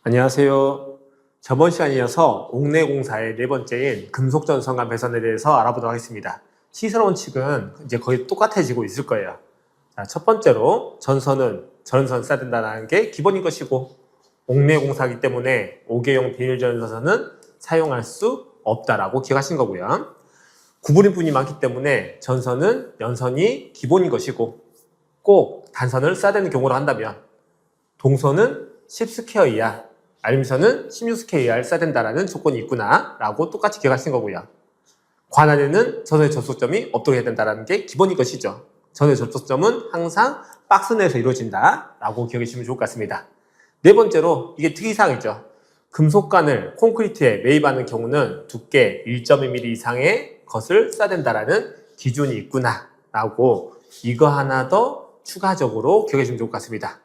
안녕하세요. 저번 시간에 이어서 옥내공사의 네 번째인 금속전선간 배선에 대해서 알아보도록 하겠습니다. 시설 원칙은 이제 거의 똑같아지고 있을 거예요. 자, 첫 번째로 전선은 전선 써야 된다는 게 기본인 것이고, 옥내공사이기 때문에 5개용 비닐 전선은 사용할 수 없다라고 기억하신 거고요. 구부린 분이 많기 때문에 전선은 연선이 기본인 것이고, 꼭 단선을 써야 되는 경우로 한다면 동선은 10스퀘어 이하, 알미선은 16스퀘어 이하를 써야 된다는 조건이 있구나 라고 똑같이 기억하신 거고요. 관안에는 전선의 접속점이 없도록 해야 된다는 게 기본인 것이죠. 전선의 접속점은 항상 박스 내에서 이루어진다 라고 기억해 주시면 좋을 것 같습니다. 네 번째로, 이게 특이사항이죠. 금속관을 콘크리트에 매입하는 경우는 두께 1.2mm 이상의 것을 써야 된다는 기준이 있구나 라고 이거 하나 더 추가적으로 기억해 주시면 좋을 것 같습니다.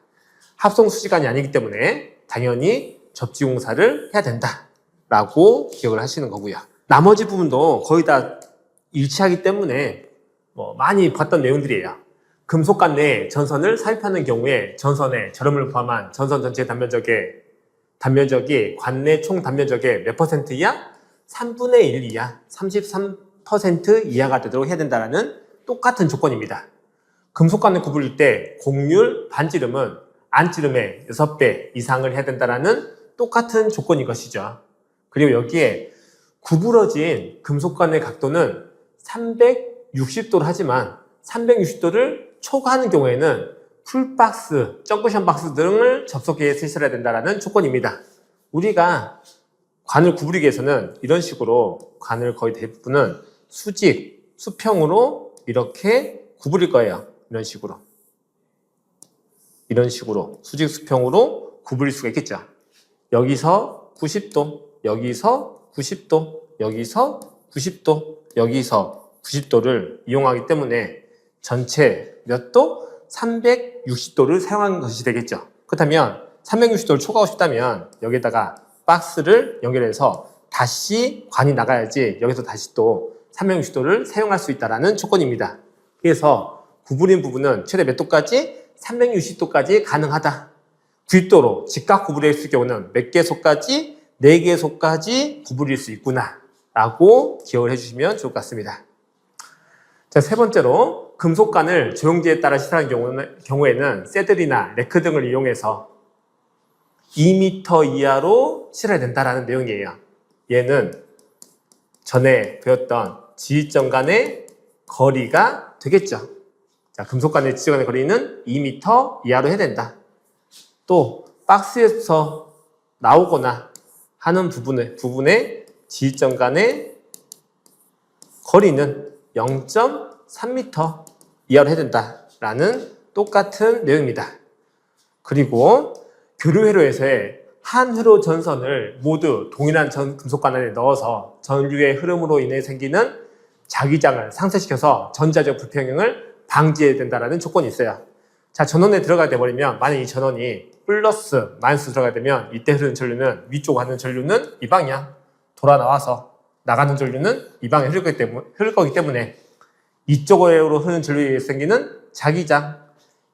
합성수지관이 아니기 때문에 당연히 접지공사를 해야 된다라고 기억을 하시는 거고요. 나머지 부분도 거의 다 일치하기 때문에 많이 봤던 내용들이에요. 금속관 내에 전선을 삽입하는 경우에 전선의 저렴을 포함한 전선 전체 단면적이 관내 총 단면적의 몇 퍼센트 이하? 3분의 1 이하, 33% 이하가 되도록 해야 된다는 똑같은 조건입니다. 금속관을 구부릴 때 곡률 반지름은 안지름의 6배 이상을 해야 된다는 똑같은 조건인 것이죠. 그리고 여기에 구부러진 금속관의 각도는 360도를 하지만 360도를 초과하는 경우에는 풀박스, 정크션 박스 등을 접속기에 쓰셔야 된다는 조건입니다. 우리가 관을 구부리기 위해서는 이런 식으로 관을 거의 대부분은 수직, 수평으로 이렇게 구부릴 거예요. 이런 식으로 수직 수평으로 구부릴 수가 있겠죠. 여기서 90도, 여기서 90도, 여기서 90도, 여기서 90도를 이용하기 때문에 전체 몇 도? 360도를 사용한 것이 되겠죠. 그렇다면 360도를 초과하고 싶다면 여기다가 박스를 연결해서 다시 관이 나가야지 여기서 다시 또 360도를 사용할 수 있다는 조건입니다. 그래서 구부린 부분은 최대 몇 도까지? 360도까지 가능하다. 90도로 직각 구부릴 수 있을 경우는 몇 개소까지? 4개소까지 구부릴 수 있구나 라고 기억을 해주시면 좋을 것 같습니다. 자, 세 번째로, 금속관을 조형지에 따라 시설하는 경우에는 새들이나 레크 등을 이용해서 2m 이하로 실어야 된다는 내용이에요. 얘는 전에 배웠던 지지점 간의 거리가 되겠죠. 자, 금속관의 지지점 간의 거리는 2m 이하로 해야 된다. 또 박스에서 나오거나 하는 부분의 지지점 간의 거리는 0.3m 이하로 해야 된다라는 똑같은 내용입니다. 그리고 교류회로에서의 한 회로 전선을 모두 동일한 금속관 안에 넣어서 전류의 흐름으로 인해 생기는 자기장을 상쇄시켜서 전자적 불평형을 방지해야 된다는 조건이 있어요. 자, 전원에 들어가게 되버리면, 만약 이 전원이 플러스, 마이너스 들어가게 되면 이때 흐르는 전류는, 위쪽 가는 전류는 이 방향 돌아 나와서 나가는 전류는 이 방향에 흐를 거기 때문에 이쪽으로 흐르는 전류에 의해 생기는 자기장,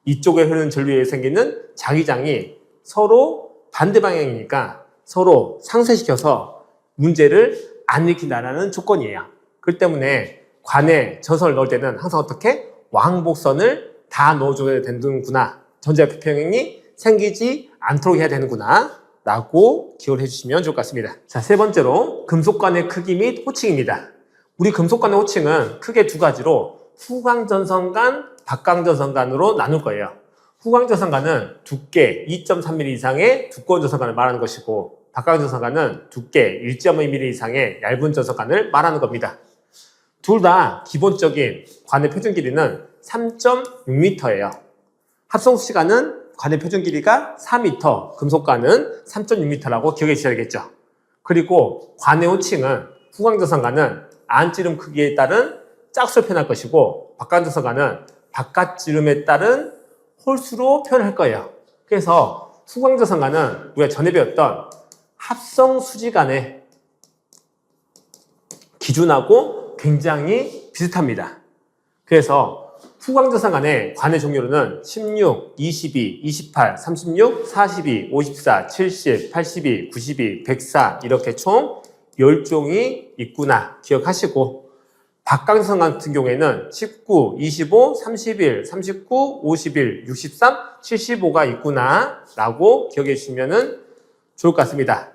이쪽에 흐르는 전류에 의해 생기는 자기장이 서로 반대 방향이니까 서로 상쇄시켜서 문제를 안 일으킨다는 조건이에요. 그렇기 때문에 관에 전선을 넣을 때는 항상 어떻게? 왕복선을 다 넣어줘야 되는구나. 전자 불평형이 생기지 않도록 해야 되는구나 라고 기억을 해주시면 좋을 것 같습니다. 자, 세 번째로 금속관의 크기 및 호칭입니다. 우리 금속관의 호칭은 크게 두 가지로 후광전선관, 박광전선관으로 나눌 거예요. 후광전선관은 두께 2.3mm 이상의 두꺼운 전선관을 말하는 것이고, 박광전선관은 두께 1.2mm 이상의 얇은 전선관을 말하는 겁니다. 둘 다 기본적인 관의 표준 길이는 3.6m예요. 합성수지관은 관의 표준 길이가 4m, 금속관은 3.6m라고 기억해 주셔야겠죠. 그리고 관의 호칭은 후광전선관은 안지름 크기에 따른 짝수로 표현할 것이고, 박광전선관은 바깥지름에 따른 홀수로 표현할 거예요. 그래서 후광전선관은 우리가 전에 배웠던 합성수지관의 기준하고 굉장히 비슷합니다. 그래서 후광전선 간의 관의 종류로는 16, 22, 28, 36, 42, 54, 70, 82, 92, 104 이렇게 총 10종이 있구나 기억하시고, 박광선 같은 경우에는 19, 25, 31, 39, 51, 63, 75가 있구나 라고 기억해 주시면 좋을 것 같습니다.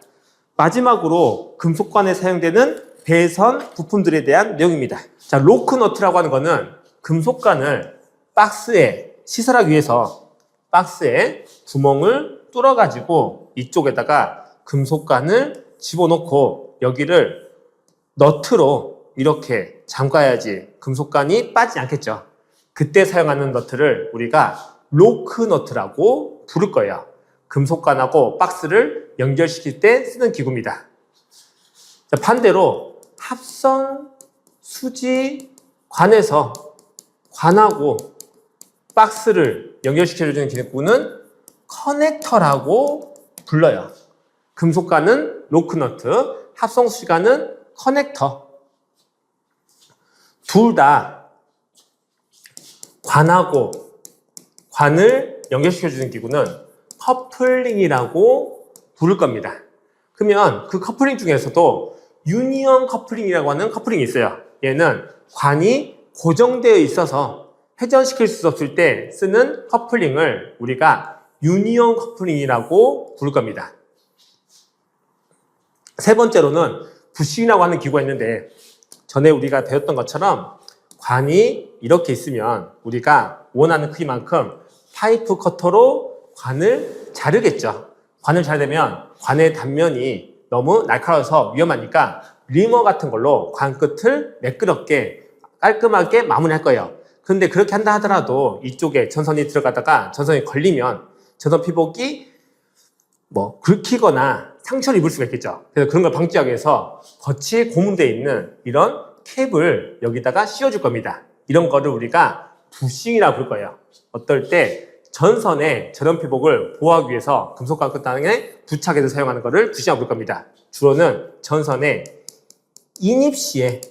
마지막으로 금속관에 사용되는 배선 부품들에 대한 내용입니다. 자, 로크너트라고 하는 거는 금속관을 박스에 시설하기 위해서 박스에 구멍을 뚫어가지고 이쪽에다가 금속관을 집어넣고 여기를 너트로 이렇게 잠가야지 금속관이 빠지지 않겠죠. 그때 사용하는 너트를 우리가 로크너트라고 부를 거예요. 금속관하고 박스를 연결시킬 때 쓰는 기구입니다. 자, 반대로 합성 수지 관에서 관하고 박스를 연결시켜주는 기구는 커넥터라고 불러요. 금속관은 로크너트, 합성 수지관은 커넥터. 둘 다 관하고 관을 연결시켜주는 기구는 커플링이라고 부를 겁니다. 그러면 그 커플링 중에서도 유니언 커플링이라고 하는 커플링이 있어요. 얘는 관이 고정되어 있어서 회전시킬 수 없을 때 쓰는 커플링을 우리가 유니언 커플링이라고 부를 겁니다. 세 번째로는 부싱이라고 하는 기구가 있는데, 전에 우리가 배웠던 것처럼 관이 이렇게 있으면 우리가 원하는 크기만큼 파이프 커터로 관을 자르겠죠. 관을 자르면 관의 단면이 너무 날카로워서 위험하니까 리머 같은 걸로 관 끝을 매끄럽게 깔끔하게 마무리할 거예요. 근데 그렇게 한다 하더라도 이쪽에 전선이 들어가다가 전선이 걸리면 전선 피복이 긁히거나 상처를 입을 수가 있겠죠. 그래서 그런 걸 방지하기 위해서 겉이 고문되어 있는 이런 캡을 여기다가 씌워줄 겁니다. 이런 거를 우리가 부싱이라고 부를 거예요. 어떨 때 전선의 전원 피복을 보호하기 위해서 금속관 끝단에 부착해서 사용하는 거를 부싱이라고 부를 겁니다. 주로는 전선의 인입 시에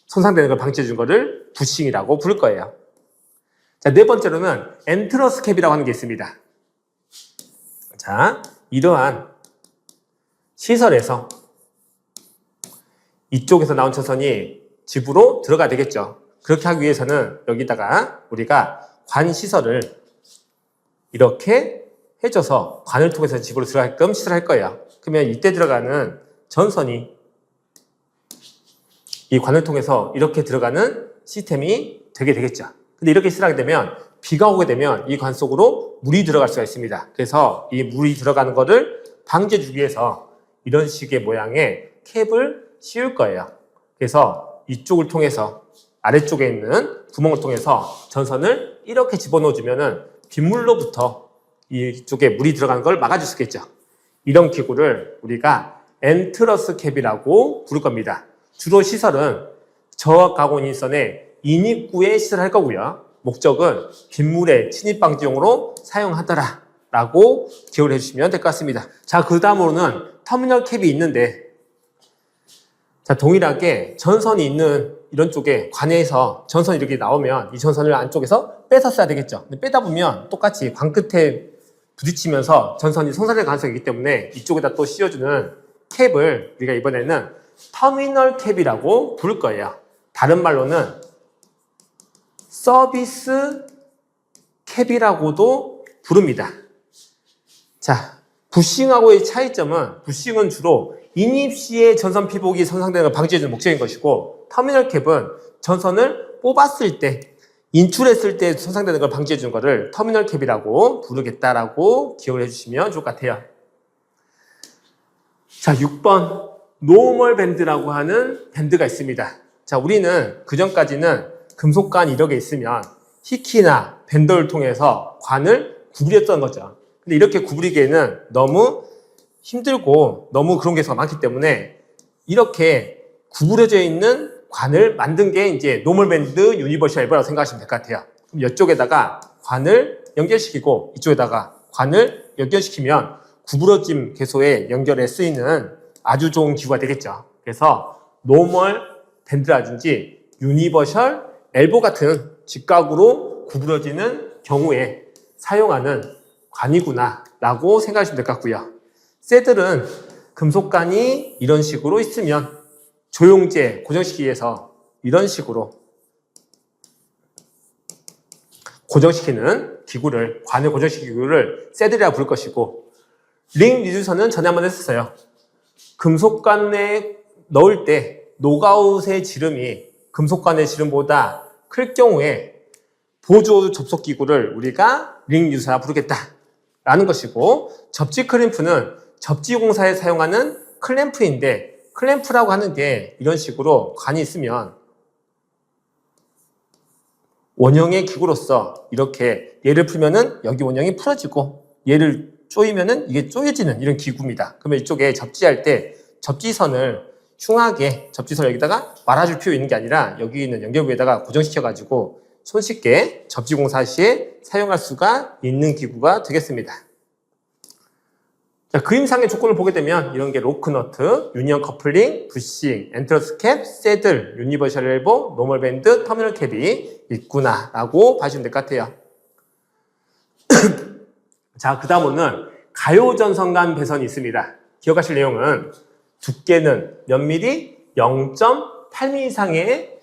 손상되는 걸 방지해 준 거를 부싱이라고 부를 거예요. 자, 네 번째로는 엔트러스 캡이라고 하는 게 있습니다. 자, 이러한 시설에서 이쪽에서 나온 전선이 집으로 들어가야 되겠죠. 그렇게 하기 위해서는 여기다가 우리가 관 시설을 이렇게 해줘서 관을 통해서 집으로 들어가게끔 시설할 거예요. 그러면 이때 들어가는 전선이 이 관을 통해서 이렇게 들어가는 시스템이 되게 되겠죠. 근데 이렇게 시설하게 되면 비가 오게 되면 이 관 속으로 물이 들어갈 수가 있습니다. 그래서 이 물이 들어가는 거를 방지해 주기 위해서 이런 식의 모양의 캡을 씌울 거예요. 그래서 이쪽을 통해서 아래쪽에 있는 구멍을 통해서 전선을 이렇게 집어넣어 주면은 빗물로부터 이쪽에 물이 들어가는 걸 막아줄 수 있겠죠. 이런 기구를 우리가 엔트러스 캡이라고 부를 겁니다. 주로 시설은 저압 가공인선의 인입구에 시설할 거고요. 목적은 빗물의 침입 방지용으로 사용하더라 라고 기억을 해주시면 될 것 같습니다. 자, 그 다음으로는 터미널 캡이 있는데, 자, 동일하게 전선이 있는 이런 쪽에 관에서 전선이 이렇게 나오면 이 전선을 안쪽에서 빼서 써야 되겠죠. 근데 빼다 보면 똑같이 관 끝에 부딪히면서 전선이 손상될 가능성이 있기 때문에 이쪽에다 또 씌워주는 캡을 우리가 이번에는 터미널 캡이라고 부를 거예요. 다른 말로는 서비스 캡이라고도 부릅니다. 자, 부싱하고의 차이점은, 부싱은 주로 인입 시에 전선 피복이 손상되는 걸 방지해주는 목적인 것이고, 터미널 캡은 전선을 뽑았을 때, 인출했을 때 손상되는 걸 방지해주는 거를 터미널 캡이라고 부르겠다라고 기억을 해주시면 좋을 것 같아요. 자, 6번 노멀 밴드라고 하는 밴드가 있습니다. 자, 우리는 그전까지는 금속관 이렇게 있으면 히키나 밴더를 통해서 관을 구부렸던 거죠. 근데 이렇게 구부리기에는 너무 힘들고 너무 그런 개수가 많기 때문에 이렇게 구부려져 있는 관을 만든 게 이제 노멀 밴드 유니버셜 엘보라고 생각하시면 될 것 같아요. 그럼 이쪽에다가 관을 연결시키고 이쪽에다가 관을 연결시키면 구부러짐 개소에 연결에 쓰이는 아주 좋은 기구가 되겠죠. 그래서 노멀 밴드라든지 유니버셜 엘보 같은 직각으로 구부러지는 경우에 사용하는 관이구나 라고 생각하시면 될 것 같고요. 쇠들은 금속관이 이런 식으로 있으면 조용제 고정시키기 위해서 이런 식으로 고정시키는 기구를, 관을 고정시키는 기구를 쇠들이라 부를 것이고, 링 리듀서는 전에 한번 했었어요. 금속관에 넣을 때 노가웃의 지름이 금속관의 지름보다 클 경우에 보조 접속기구를 우리가 링 리듀서라 부르겠다라는 것이고, 접지 클램프는 접지공사에 사용하는 클램프인데, 클램프라고 하는 게 이런 식으로 관이 있으면 원형의 기구로서 이렇게 얘를 풀면은 여기 원형이 풀어지고 얘를 조이면은 이게 조여지는 이런 기구입니다. 그러면 이쪽에 접지할 때 접지선을 흉하게 접지선을 여기다가 말아줄 필요 있는 게 아니라 여기 있는 연결부에다가 고정시켜가지고 손쉽게 접지공사 시에 사용할 수가 있는 기구가 되겠습니다. 자, 그림상의 조건을 보게 되면 이런 게 로크너트, 유니언 커플링, 부싱, 엔트러스 캡, 새들, 유니버셜 엘보, 노멀 밴드, 터미널 캡이 있구나 라고 봐주시면 될 것 같아요. 자, 그 다음은 가요전선간 배선이 있습니다. 기억하실 내용은 두께는 몇 미리? 0.8mm 이상의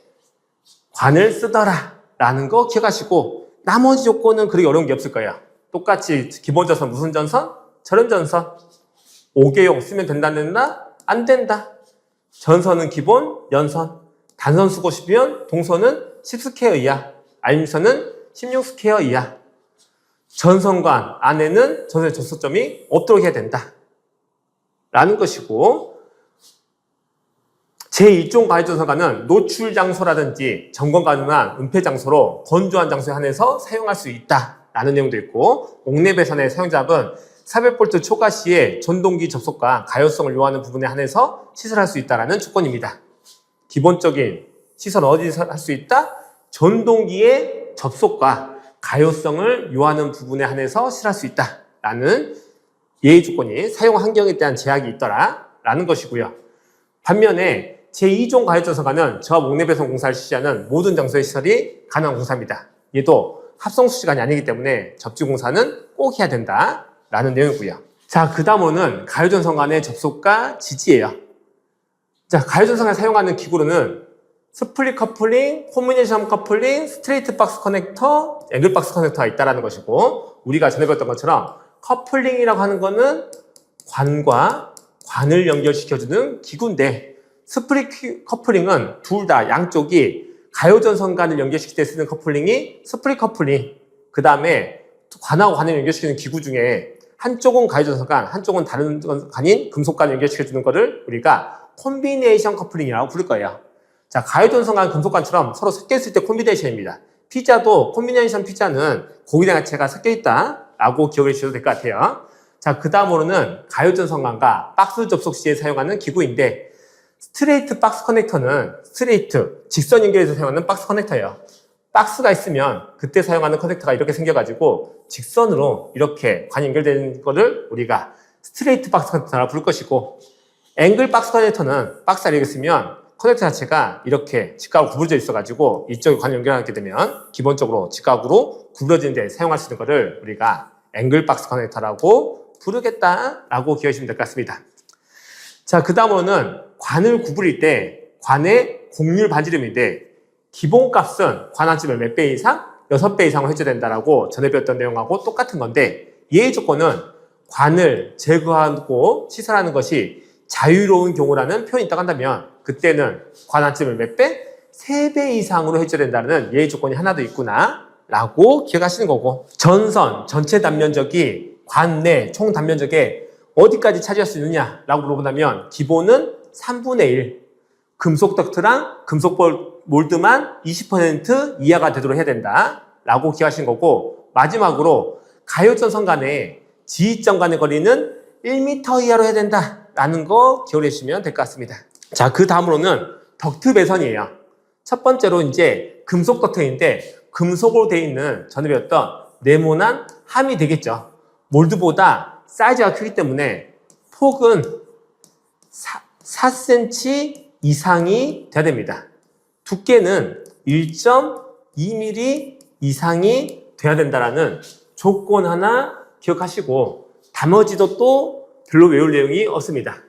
관을 쓰더라 라는 거 기억하시고, 나머지 조건은 그렇게 어려운 게 없을 거예요. 똑같이 기본 전선 무슨 전선? 저런 전선 5개용 쓰면 된다는다? 안 된다. 전선은 기본, 연선. 단선 쓰고 싶으면 동선은 10스퀘어 이하, 알미선은 16스퀘어 이하. 전선관 안에는 전선의 접속점이 없도록 해야 된다 라는 것이고, 제2종 가요전선관은 노출 장소라든지 점검 가능한 은폐 장소로 건조한 장소에 한해서 사용할 수 있다 라는 내용도 있고, 옥내 배선의 사용자분 400V 초과 시에 전동기 접속과 가요성을 요하는 부분에 한해서 시설할 수 있다는 조건입니다. 기본적인 시설 어디서 할 수 있다? 전동기의 접속과 가요성을 요하는 부분에 한해서 시설할 수 있다라는 예의 조건이 사용 환경에 대한 제약이 있더라라는 것이고요. 반면에 제2종 가요전선관은 저압 옥내 배선 공사를 실시하는 모든 장소의 시설이 가능한 공사입니다. 얘도 합성수 시간이 아니기 때문에 접지 공사는 꼭 해야 된다 라는 내용이고요. 자, 그 다음은 가요전선관의 접속과 지지예요. 자, 가요전선관에 사용하는 기구로는 스플릿 커플링, 콤비네이션 커플링, 스트레이트 박스 커넥터, 앵글 박스 커넥터가 있다는 것이고, 우리가 전에 배웠던 것처럼 커플링이라고 하는 거는 관과 관을 연결시켜주는 기구인데, 스플릿 커플링은 둘 다 양쪽이 가요전선관을 연결시킬 때 쓰는 커플링이 스플릿 커플링, 그 다음에 관하고 관을 연결시키는 기구 중에 한쪽은 가요전선관, 한쪽은 다른 관인 금속관을 연결시켜주는 거를 우리가 콤비네이션 커플링이라고 부를 거예요. 자, 가요전선관, 금속관처럼 서로 섞여 있을 때 콤비네이션입니다. 피자도 콤비네이션 피자는 고기랑 야채가 섞여 있다라고 기억해 주셔도 될 것 같아요. 자, 그 다음으로는 가요전선관과 박스 접속 시에 사용하는 기구인데, 스트레이트 박스 커넥터는 스트레이트, 직선 연결해서 사용하는 박스 커넥터예요. 박스가 있으면 그때 사용하는 커넥터가 이렇게 생겨가지고 직선으로 이렇게 관이 연결되는 거를 우리가 스트레이트 박스 커넥터라고 부를 것이고, 앵글 박스 커넥터는 박스가 이렇게 있으면 커넥터 자체가 이렇게 직각으로 구부러져 있어가지고 이쪽에 관을 연결하게 되면 기본적으로 직각으로 구부러지는 데 사용할 수 있는 거를 우리가 앵글 박스 커넥터라고 부르겠다라고 기억하시면 될 것 같습니다. 자, 그 다음은 관을 구부릴 때 관의 곡률 반지름인데, 기본값은 관 한쯤에 몇 배 이상? 6배 이상을 해줘야 된다라고 전에 배웠던 내용하고 똑같은 건데, 예의 조건은 관을 제거하고 시설하는 것이 자유로운 경우라는 표현이 있다고 한다면, 그때는 관 한쯤을 몇 배? 3배 이상으로 해줘야 된다는 예의 조건이 하나 더 있구나 라고 기억하시는 거고, 전선 전체 단면적이 관 내 총 단면적에 어디까지 차지할 수 있느냐 라고 물어본다면, 기본은 3분의 1, 금속 덕트랑 금속 몰드만 20% 이하가 되도록 해야 된다 라고 기억하시는 거고, 마지막으로 가요전선 간의 지휘점 간의 거리는 1m 이하로 해야 된다 라는 거 기억해 주시면 될 것 같습니다. 자, 그 다음으로는 덕트 배선이에요. 첫 번째로 이제 금속 덕트인데, 금속으로 되어 있는 전에 배웠던 네모난 함이 되겠죠. 몰드보다 사이즈가 크기 때문에 폭은 4cm 이상이 돼야 됩니다. 두께는 1.2mm 이상이 돼야 된다라는 조건 하나 기억하시고 나머지도 또 별로 외울 내용이 없습니다.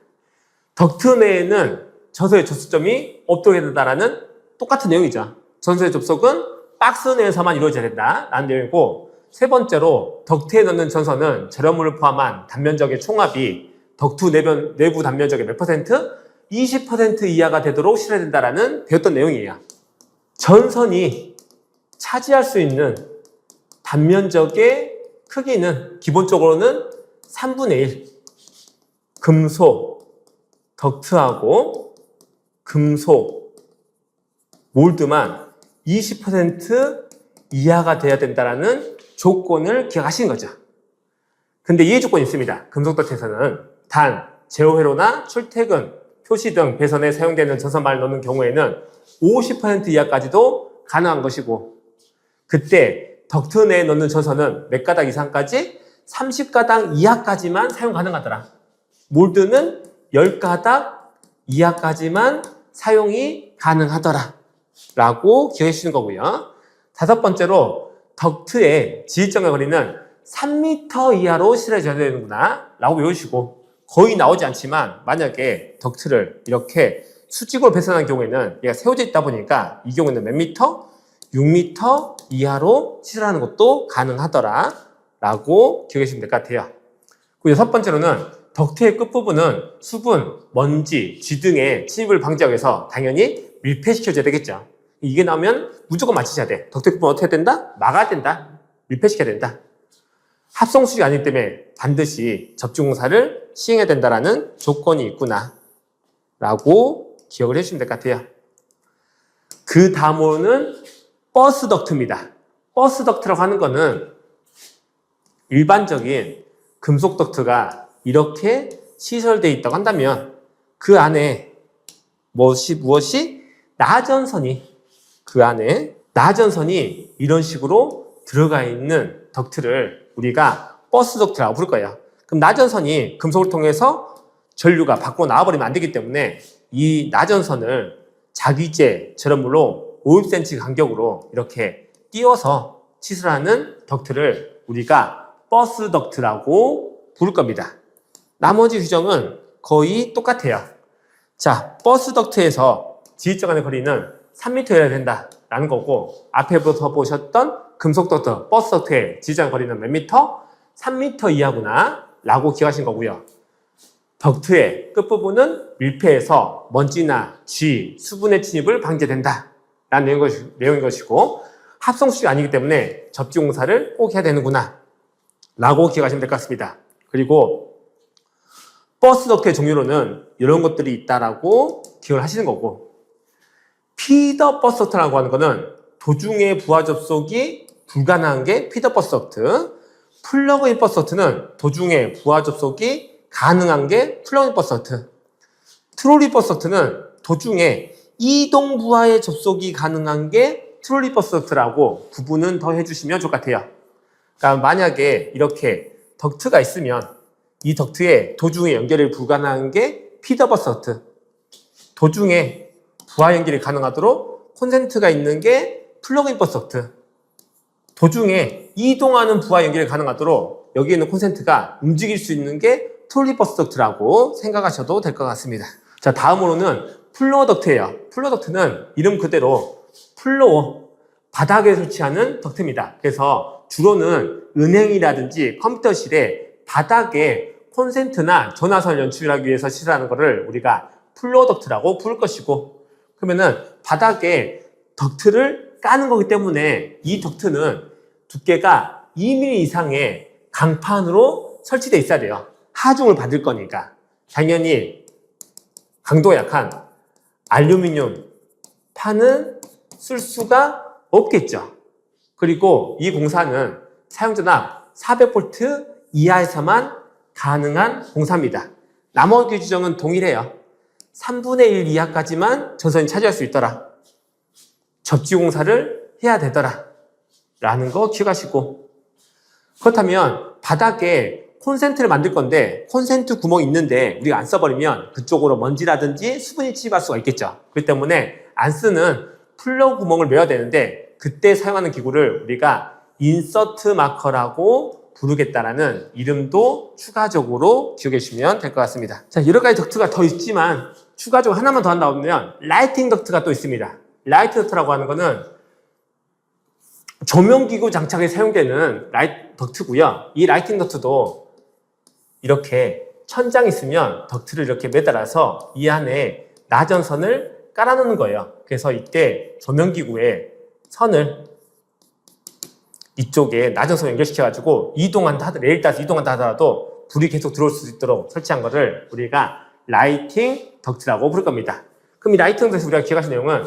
덕트 내에는 전선의 접속점이 없게 된다라는 똑같은 내용이죠. 전선의 접속은 박스 내에서만 이루어져야 된다라는 내용이고, 세 번째로 덕트에 넣는 전선은 절연물을 포함한 단면적의 총합이 덕트 내부 단면적의 몇 퍼센트? 20% 이하가 되도록 실어야 된다라는 배웠던 내용이에요. 전선이 차지할 수 있는 단면적의 크기는 기본적으로는 3분의 1. 금속 덕트하고 금속 몰드만 20% 이하가 돼야 된다라는 조건을 기억하시는 거죠. 근데 이해 조건이 있습니다. 금속 덕트에서는 단 제어회로나 출퇴근, 표시 등 배선에 사용되는 전선만을 넣는 경우에는 50% 이하까지도 가능한 것이고, 그때 덕트 내에 넣는 전선은 몇 가닥 이상까지? 30가닥 이하까지만 사용 가능하더라. 몰드는 10가닥 이하까지만 사용이 가능하더라 라고 기억해 주시는 거고요. 다섯 번째로 덕트의 지지점의 거리는 3m 이하로 실어져야 되는구나 라고 외우시고, 거의 나오지 않지만 만약에 덕트를 이렇게 수직으로 배선한 경우에는 얘가 세워져 있다 보니까 이 경우에는 몇 미터? 6m 이하로 시술하는 것도 가능하더라 라고 기억해 주시면 될 것 같아요. 그리고 여섯 번째로는 덕트의 끝부분은 수분, 먼지, 쥐 등의 침입을 방지하기 위해서 당연히 밀폐시켜줘야 되겠죠. 이게 나오면 무조건 맞추셔야 돼. 덕트 끝부분 어떻게 해야 된다? 막아야 된다. 밀폐시켜야 된다. 합성수식이 아니기 때문에 반드시 접지공사를 시행해야 된다라는 조건이 있구나 라고 기억을 해주시면 될 것 같아요. 그 다음으로는 버스 덕트입니다. 버스 덕트라고 하는 거는 일반적인 금속 덕트가 이렇게 시설되어 있다고 한다면 그 안에 무엇이 나전선이, 그 안에 나전선이 이런 식으로 들어가 있는 덕트를 우리가 버스 덕트라고 부를 거예요. 그럼 나전선이 금속을 통해서 전류가 밖으로 나와버리면 안 되기 때문에 이 나전선을 자기재 절연물로 50cm 간격으로 이렇게 띄워서 치수하는 덕트를 우리가 버스 덕트라고 부를 겁니다. 나머지 규정은 거의 똑같아요. 자, 버스 덕트에서 지지점 간의 거리는 3m여야 된다라는 거고, 앞에부터 보셨던 금속 덕트, 버스 덕트의 지지점 거리는 몇 미터? 3m 이하구나 라고 기억하신 거고요. 덕트의 끝부분은 밀폐해서 먼지나 쥐, 수분의 침입을 방지된다 라는 내용인 것이고, 합성수식이 아니기 때문에 접지공사를 꼭 해야 되는구나 라고 기억하시면 될 것 같습니다. 그리고 버스 덕트의 종류로는 이런 것들이 있다라고 기억을 하시는 거고, 피더 버스 덕트라고 하는 거는 도중에 부하 접속이 불가능한 게 피더 버스 덕트, 플러그인 버스 덕트는 도중에 부하 접속이 가능한 게 플러그인 버스 덕트, 트롤리 버스 덕트는 도중에 이동 부하의 접속이 가능한 게 트롤리 버스 덕트라고 구분은 더 해주시면 좋을 것 같아요. 그러니까 만약에 이렇게 덕트가 있으면 이 덕트에 도중에 연결이 불가능한 게 피더 버스 덕트, 도중에 부하 연결이 가능하도록 콘센트가 있는 게 플러그인 버스 덕트, 도중에 이동하는 부하 연결이 가능하도록 여기에 있는 콘센트가 움직일 수 있는 게 트롤리 버스 덕트라고 생각하셔도 될 것 같습니다. 자, 다음으로는 플로어 덕트예요. 플로어 덕트는 이름 그대로 플로어, 바닥에 설치하는 덕트입니다. 그래서 주로는 은행이라든지 컴퓨터실에 바닥에 콘센트나 전화선을 연출하기 위해서 시술하는 것을 우리가 플로어 덕트라고 부를 것이고, 그러면은 바닥에 덕트를 까는 거기 때문에 이 덕트는 두께가 2mm 이상의 강판으로 설치되어 있어야 돼요. 하중을 받을 거니까. 당연히 강도가 약한 알루미늄 판은 쓸 수가 없겠죠. 그리고 이 공사는 사용전압 400V 이하에서만 가능한 공사입니다. 나머지 규정은 동일해요. 3분의 1 이하까지만 전선이 차지할 수 있더라. 접지 공사를 해야 되더라 라는 거 기억하시고, 그렇다면 바닥에 콘센트를 만들 건데 콘센트 구멍이 있는데 우리가 안 써버리면 그쪽으로 먼지라든지 수분이 침입할 수가 있겠죠. 그렇기 때문에 안 쓰는 플러그 구멍을 메워야 되는데 그때 사용하는 기구를 우리가 인서트 마커라고 부르겠다라는 이름도 추가적으로 기억해 주시면 될 것 같습니다. 자, 여러 가지 덕트가 더 있지만 추가적으로 하나만 더 한다고 하면 라이팅 덕트가 또 있습니다. 라이팅 덕트라고 하는 거는 조명기구 장착에 사용되는 덕트고요. 이 라이팅 덕트도 이렇게 천장이 있으면 덕트를 이렇게 매달아서 이 안에 나전선을 깔아놓는 거예요. 그래서 이때 조명기구에 선을 이쪽에 나전선 연결시켜가지고 레일 따라서 이동한다 하더라도 불이 계속 들어올 수 있도록 설치한 거를 우리가 라이팅 덕트라고 부를 겁니다. 그럼 이 라이팅 덕트에서 우리가 기억하실 내용은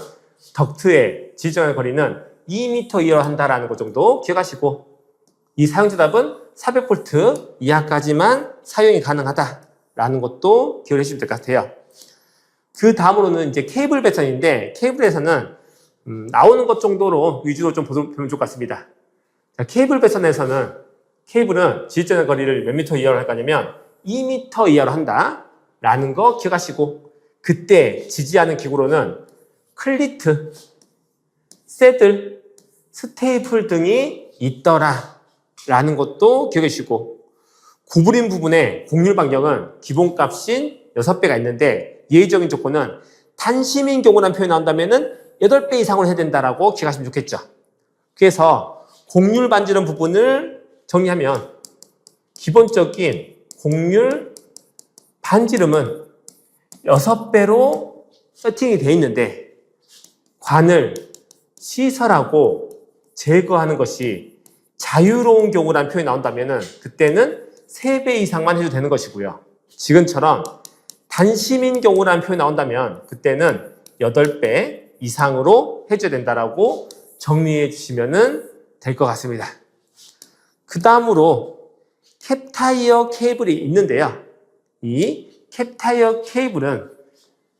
덕트의 지정의 거리는 2m 이하로 한다라는 것 정도 기억하시고 이 사용자답은 400V 이하까지만 사용이 가능하다라는 것도 기억을 해주시면 될 것 같아요. 그 다음으로는 이제 케이블 배선인데 케이블에서는 나오는 것 정도로 위주로 좀 보면 좋을 것 같습니다. 자, 케이블 배선에서는 케이블은 지지전의 거리를 몇 미터 이하로 할 거냐면 2m 이하로 한다라는 거 기억하시고 그때 지지하는 기구로는 클리트, 새들, 스테이플 등이 있더라라는 것도 기억해 주시고 구부린 부분에 곡률 반경은 기본값인 6배가 있는데 예외적인 조건은 단심인 경우라는 표현이 나온다면 8배 이상을 해야 된다라고 기억하시면 좋겠죠. 그래서 곡률 반지름 부분을 정리하면 기본적인 곡률 반지름은 6배로 세팅이 되어 있는데 관을 시설하고 제거하는 것이 자유로운 경우라는 표현이 나온다면 그때는 3배 이상만 해도 되는 것이고요. 지금처럼 단심인 경우라는 표현이 나온다면 그때는 8배 이상으로 해줘야 된다라고 정리해 주시면 될 것 같습니다. 그 다음으로 캡타이어 케이블이 있는데요. 이 캡타이어 케이블은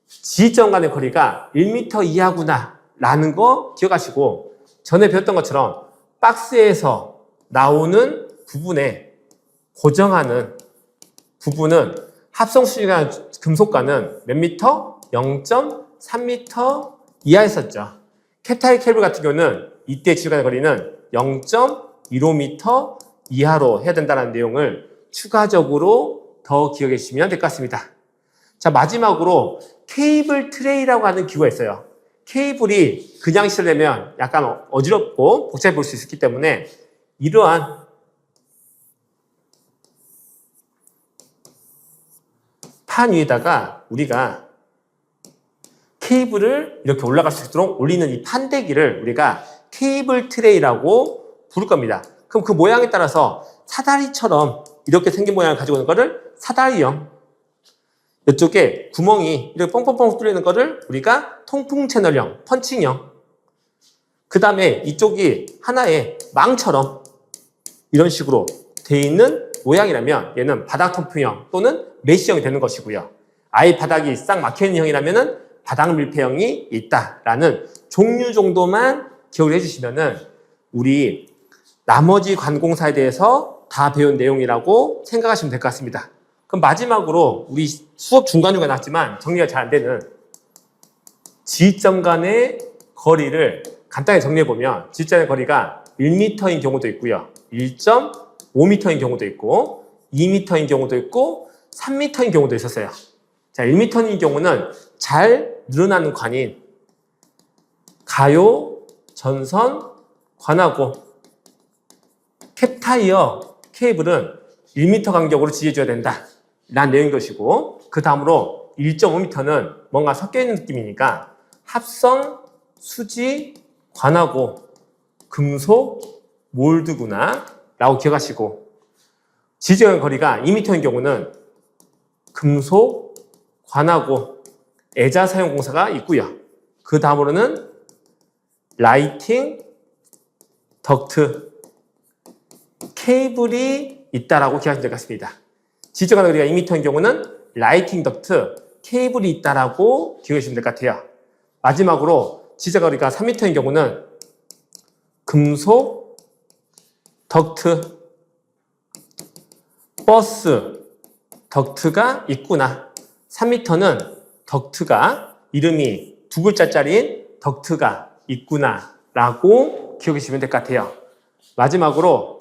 지점 간의 거리가 1m 이하구나 라는 거 기억하시고 전에 배웠던 것처럼 박스에서 나오는 부분에 고정하는 부분은 합성 수직한 금속과는 몇 미터? 0.3m 이하였었죠. 캡타이어 케이블 같은 경우는 이때 지점간의 거리는 0.15m 이하로 해야 된다는 내용을 추가적으로 더 기억해 주시면 될 것 같습니다. 자, 마지막으로 케이블 트레이라고 하는 기구가 있어요. 케이블이 그냥 시설되면 약간 어지럽고 복잡해 보일 수 있기 때문에 이러한 판 위에다가 우리가 케이블을 이렇게 올라갈 수 있도록 올리는 이 판대기를 우리가 케이블 트레이라고 부를 겁니다. 그럼 그 모양에 따라서 사다리처럼 이렇게 생긴 모양을 가지고 있는 거를 사다리형, 이쪽에 구멍이 이렇게 뻥뻥뻥 뚫리는 거를 우리가 통풍 채널형, 펀칭형, 그 다음에 이쪽이 하나의 망처럼 이런 식으로 되어 있는 모양이라면 얘는 바닥 통풍형 또는 메쉬형이 되는 것이고요. 아예 바닥이 싹 막혀있는 형이라면 바닥 밀폐형이 있다라는 종류 정도만 기억을 해주시면은 우리 나머지 관공사에 대해서 다 배운 내용이라고 생각하시면 될 것 같습니다. 그럼 마지막으로 우리 수업 중간중간 나왔지만 정리가 잘 안 되는 지점 간의 거리를 간단히 정리해보면 지점의 거리가 1m인 경우도 있고요. 1.5m인 경우도 있고 2m인 경우도 있고 3m인 경우도 있었어요. 자, 1m인 경우는 잘 늘어나는 관인 가요, 전선, 관하고 캡타이어 케이블은 1m 간격으로 지지해줘야 된다 라는 내용인 것이고 그 다음으로 1.5m는 뭔가 섞여있는 느낌이니까 합성, 수지, 관하고 금속, 몰드구나 라고 기억하시고 지지의 거리가 2m인 경우는 금속, 관하고 애자 사용 공사가 있고요. 그 다음으로는 라이팅, 덕트, 케이블이 있다라고 기억하시면 될 것 같습니다. 지지의 거리가 2m인 경우는 라이팅, 덕트, 케이블이 있다라고 기억해 주시면 될 것 같아요. 마지막으로 지지의 거리가 3m인 경우는 금속, 덕트, 버스, 덕트가 있구나. 3m는 덕트가 이름이 2글자짜리인 덕트가 있구나 라고 기억해 주시면 될 것 같아요. 마지막으로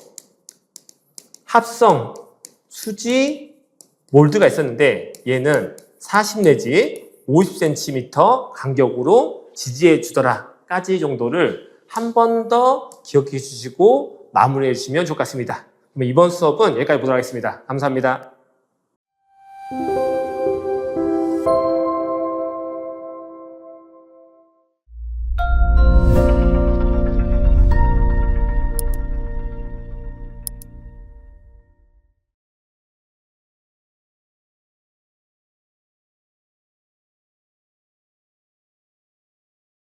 합성 수지 몰드가 있었는데 얘는 40 내지 50cm 간격으로 지지해 주더라 까지 정도를 한 번 더 기억해 주시고 마무리해 주시면 좋을 것 같습니다. 그럼 이번 수업은 여기까지 보도록 하겠습니다. 감사합니다.